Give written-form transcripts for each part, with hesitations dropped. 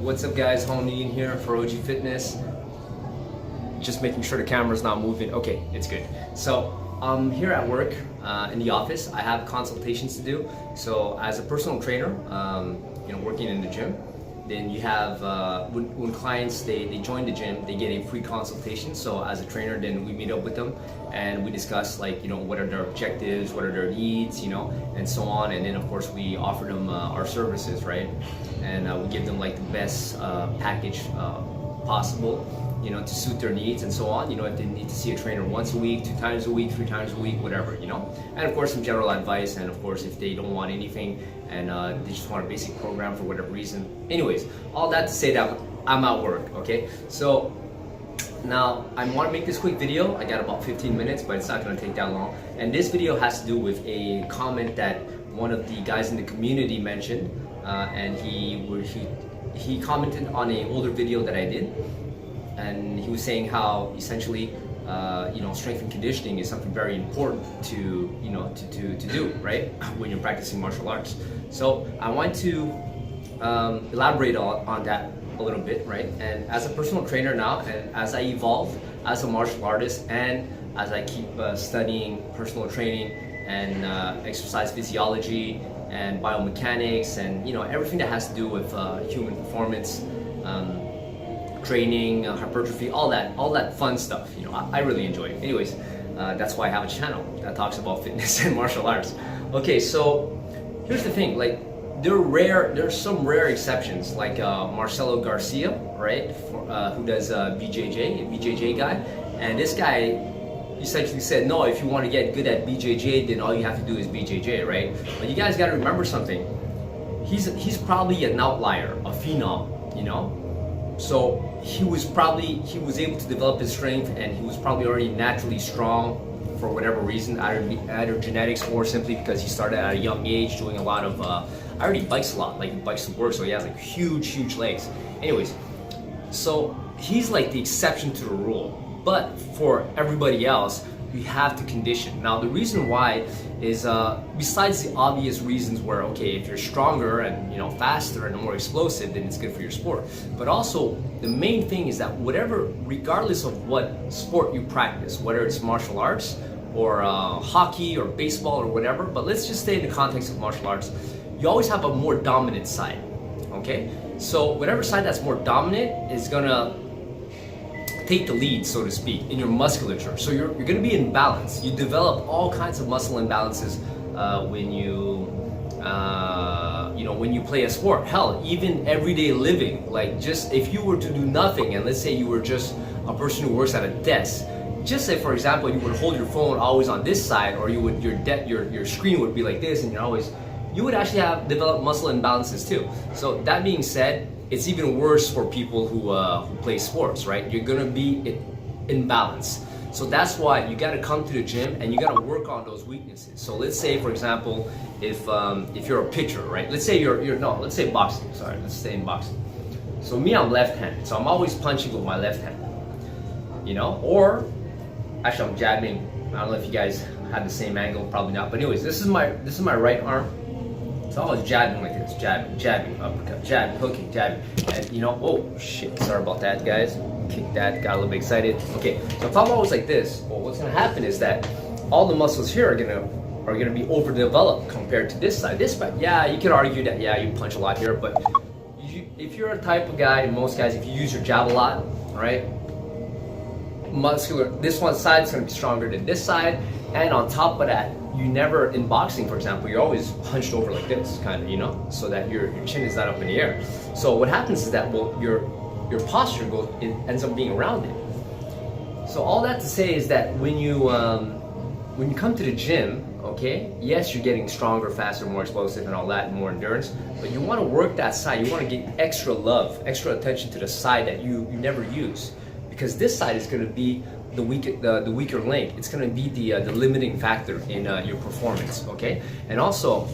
What's up guys, Nguyen here for OG Fitness. Just making sure the camera's not moving. Okay, it's good. So I'm here at work in the office. I have consultations to do. So as a personal trainer, working in the gym, then you have, when clients, they join the gym, they get a free consultation. So as a trainer, then we meet up with them and we discuss what are their objectives, what are their needs, and so on. And then of course we offer them our services, right? And we give them like the best package possible, to suit their needs and so on. If they need to see a trainer once a week, 2 times a week, 3 times a week, whatever, And of course some general advice, and of course if they don't want anything and they just want a basic program for whatever reason. Anyways, all that to say that I'm at work, okay? So now I want to make this quick video. I got about 15 minutes, but it's not going to take that long. And this video has to do with a comment that one of the guys in the community mentioned, and he commented on an older video that I did. And he was saying how essentially, strength and conditioning is something very important to do, right? When you're practicing martial arts. So I want to elaborate on that a little bit, right? And as a personal trainer now, and as I evolve as a martial artist, and as I keep studying personal training and exercise physiology and biomechanics and everything that has to do with human performance, training, hypertrophy, all that fun stuff. I really enjoy it. Anyways, that's why I have a channel that talks about fitness and martial arts. Okay, so here's the thing. Like, there's some rare exceptions, like Marcelo Garcia, right? Who does BJJ guy, and this guy essentially said, no, if you want to get good at BJJ, then all you have to do is BJJ, right? But you guys got to remember something. He's probably an outlier, a phenom, So he was able to develop his strength, and he was probably already naturally strong for whatever reason, either genetics or simply because he started at a young age doing a lot of, I already bikes a lot, like he bikes to work, so he has like huge legs. Anyways, so he's like the exception to the rule. But for everybody else, you have to condition. Now the reason why is, besides the obvious reasons where, okay, if you're stronger and faster and more explosive, then it's good for your sport. But also the main thing is that regardless of what sport you practice, whether it's martial arts or hockey or baseball or whatever, but let's just stay in the context of martial arts, you always have a more dominant side, okay? So whatever side that's more dominant is gonna take the lead, so to speak, in your musculature. So you're going to be in balance. You develop all kinds of muscle imbalances when you play a sport. Hell, even everyday living. Like, just if you were to do nothing, and let's say you were just a person who works at a desk. Just say, for example, you would hold your phone always on this side, or you would your screen would be like this, and you would actually develop muscle imbalances too. So that being said, it's even worse for people who play sports, right? You're gonna be in balance. So that's why you gotta come to the gym and you gotta work on those weaknesses. So let's say, for example, if you're a pitcher, right? Let's say let's say boxing. Sorry, let's stay in boxing. So me, I'm left-handed, so I'm always punching with my left hand, Or actually, I'm jabbing. I don't know if you guys had the same angle, probably not. But anyways, this is my right arm. So I was jabbing like this, jabbing, uppercut, jabbing, hooking, jabbing, and oh shit, sorry about that, guys. Kicked that, got a little bit excited. Okay, so if I'm always like this, well, what's gonna happen is that all the muscles here are gonna be overdeveloped compared to this side. This side, yeah, you could argue that you punch a lot here, but if you're a type of guy, most guys, if you use your jab a lot, right? This one side is gonna be stronger than this side, and on top of that, you never, in boxing, for example, you're always hunched over like this, kind of, so that your chin is not up in the air. So what happens is that, well, your posture ends up being rounded. So all that to say is that when you come to the gym, okay, yes, you're getting stronger, faster, more explosive, and all that, and more endurance. But you want to work that side. You want to get extra love, extra attention to the side that you never use, because this side is going to be the weaker link. It's going to be the limiting factor in your performance, okay? And also,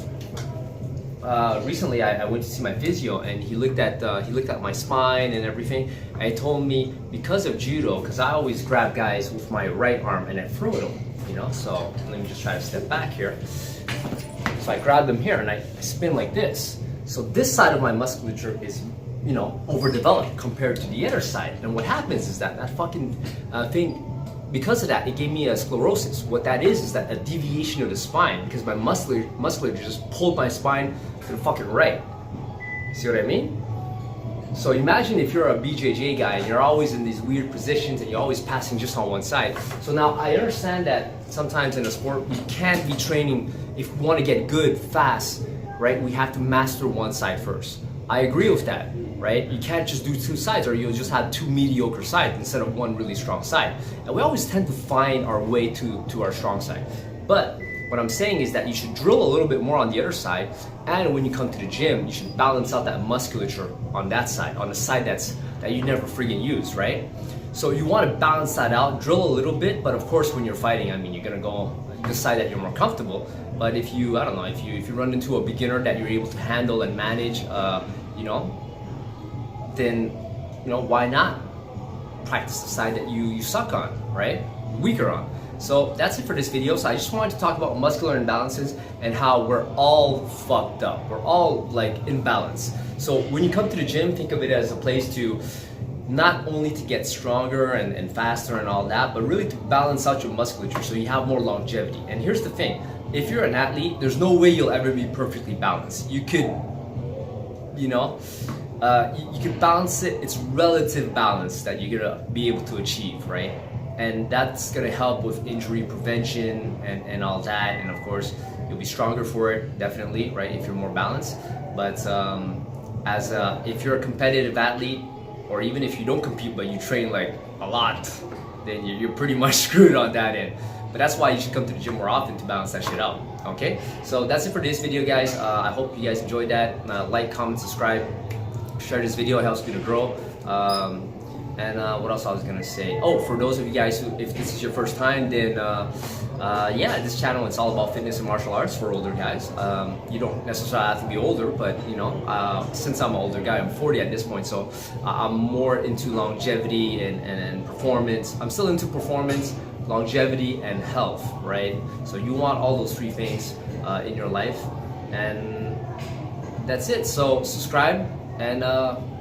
recently I went to see my physio, and he looked at my spine and everything, and he told me, because of judo, because I always grab guys with my right arm and I throw at them, So let me just try to step back here. So I grab them here and I spin like this. So this side of my musculature is overdeveloped compared to the other side. And what happens is that fucking thing, because of that, it gave me a sclerosis. What that is that a deviation of the spine, because my musculature just pulled my spine to the fucking right. See what I mean? So imagine if you're a BJJ guy and you're always in these weird positions and you're always passing just on one side. So now I understand that sometimes in a sport we can't be training, if we want to get good fast, right? We have to master one side first. I agree with that, right? You can't just do two sides or you'll just have two mediocre sides instead of one really strong side. And we always tend to find our way to our strong side. But what I'm saying is that you should drill a little bit more on the other side, and when you come to the gym, you should balance out that musculature on that side, on the side that you never friggin' use, right? So you want to balance that out, drill a little bit, but of course when you're fighting, I mean, you're gonna go the side that you're more comfortable. But if you, I don't know, if you run into a beginner that you're able to handle and manage, then why not practice the side that you suck on, right? Weaker on. So that's it for this video. So I just wanted to talk about muscular imbalances and how we're all fucked up. We're all like imbalanced. So when you come to the gym, think of it as a place to not only to get stronger and faster and all that, but really to balance out your musculature so you have more longevity. And here's the thing, if you're an athlete, there's no way you'll ever be perfectly balanced. You could, you could balance it. It's relative balance that you're gonna be able to achieve, right? And that's gonna help with injury prevention and all that. And of course, you'll be stronger for it, definitely, right? If you're more balanced. But if you're a competitive athlete, or even if you don't compete but you train like a lot, then you're pretty much screwed on that end. But that's why you should come to the gym more often to balance that shit out. Okay, so that's it for this video, guys. I hope you guys enjoyed that. Like, comment, subscribe, share this video. It helps me to grow. And what else I was gonna say? Oh, for those of you guys who, if this is your first time, then yeah, this channel is all about fitness and martial arts for older guys. You don't necessarily have to be older, but since I'm an older guy, I'm 40 at this point, so I'm more into longevity and performance. I'm still into performance, longevity, and health, right? So you want all those three things in your life, and that's it. So subscribe and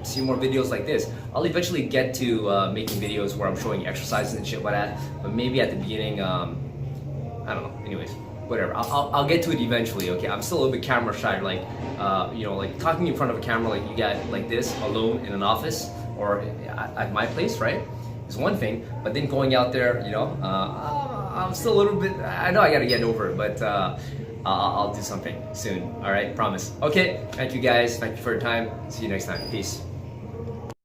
see more videos like this. I'll eventually get to making videos where I'm showing exercises and shit like that, but maybe at the beginning, I don't know, anyways, whatever. I'll get to it eventually, okay? I'm still a little bit camera shy, like, like talking in front of a camera like you got like this, alone in an office, or at my place, right? Is one thing, but then going out there, I'm still a little bit, I know I gotta get over it, but I'll do something soon, all right? Promise. Okay, thank you guys, thank you for your time. See you next time, peace.